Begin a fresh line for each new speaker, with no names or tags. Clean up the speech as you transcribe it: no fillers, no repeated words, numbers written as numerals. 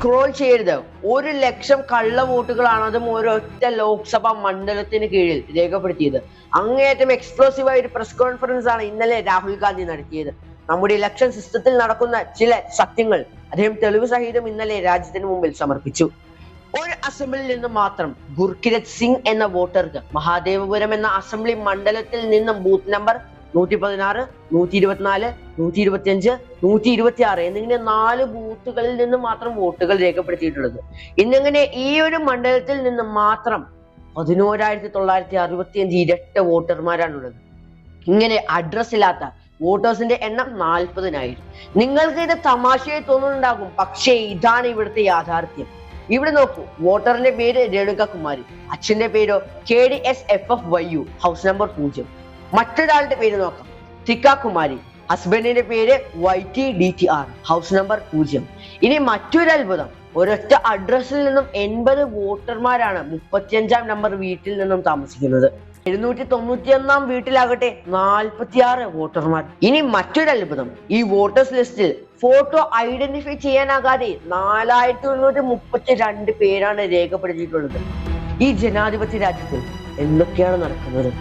Scroll ചെയ്യരുത്. 1,00,000 കള്ള വോട്ടുകളാണ് അതും ഒരൊറ്റ ലോക്സഭാ മണ്ഡലത്തിന് കീഴിൽ രേഖപ്പെടുത്തിയത്. അങ്ങേയറ്റം എക്സ്പ്ലോസീവ് ആയ ഒരു പ്രസ് കോൺഫറൻസ് ആണ് ഇന്നലെ രാഹുൽ ഗാന്ധി നടത്തിയത്. നമ്മുടെ ഇലക്ഷൻ സിസ്റ്റത്തിൽ നടക്കുന്ന ചില സത്യങ്ങൾ അദ്ദേഹം തെളിവ് സഹിതം ഇന്നലെ രാജ്യത്തിന് മുമ്പിൽ സമർപ്പിച്ചു. ഒരു അസംബ്ലിയിൽ നിന്ന് മാത്രം ഗുർക്കിരത് സിംഗ് എന്ന വോട്ടർക്ക് മഹാദേവപുരം എന്ന അസംബ്ലി മണ്ഡലത്തിൽ നിന്നും ബൂത്ത് നമ്പർ 116, 124, 125, 126 എന്നിങ്ങനെ 4 ബൂത്തുകളിൽ നിന്ന് മാത്രം വോട്ടുകൾ രേഖപ്പെടുത്തിയിട്ടുള്ളത്. ഇന്നിങ്ങനെ ഈ ഒരു മണ്ഡലത്തിൽ നിന്ന് മാത്രം 11,965 ഇരട്ട വോട്ടർമാരാണുള്ളത്. ഇങ്ങനെ അഡ്രസ് ഇല്ലാത്ത വോട്ടേഴ്സിന്റെ എണ്ണം 40,000. നിങ്ങൾക്ക് ഇത് തമാശയായി തോന്നുന്നുണ്ടാകും, പക്ഷേ ഇതാണ് ഇവിടുത്തെ യാഥാർത്ഥ്യം. ഇവിടെ നോക്കൂ, വോട്ടറിന്റെ പേര് രേണുക കുമാരി, അച്ഛന്റെ പേരോ KDSFFYU, ഹൗസ് നമ്പർ 0. മറ്റൊരാളുടെ പേര് നോക്കാം, തിക്ക കുമാരി, ഹസ്ബൻഡിന്റെ പേര് YTDTR, ഹൗസ് നമ്പർ 0. ഇനി മറ്റൊരു അത്ഭുതം, ഒരൊറ്റ അഡ്രസ്സിൽ നിന്നും 80 വോട്ടർമാരാണ് 35-ാം നമ്പർ വീട്ടിൽ നിന്നും താമസിക്കുന്നത്. 791-ാം വീട്ടിലാകട്ടെ 46 വോട്ടർമാർ. ഇനി മറ്റൊരു അത്ഭുതം, ഈ വോട്ടേഴ്സ് ലിസ്റ്റിൽ ഫോട്ടോ ഐഡന്റിഫൈ ചെയ്യാനാകാതെ 4,132 പേരാണ് രേഖപ്പെടുത്തിയിട്ടുള്ളത്. ഈ ജനാധിപത്യ രാജ്യത്തിൽ എന്തൊക്കെയാണ് നടക്കുന്നത്?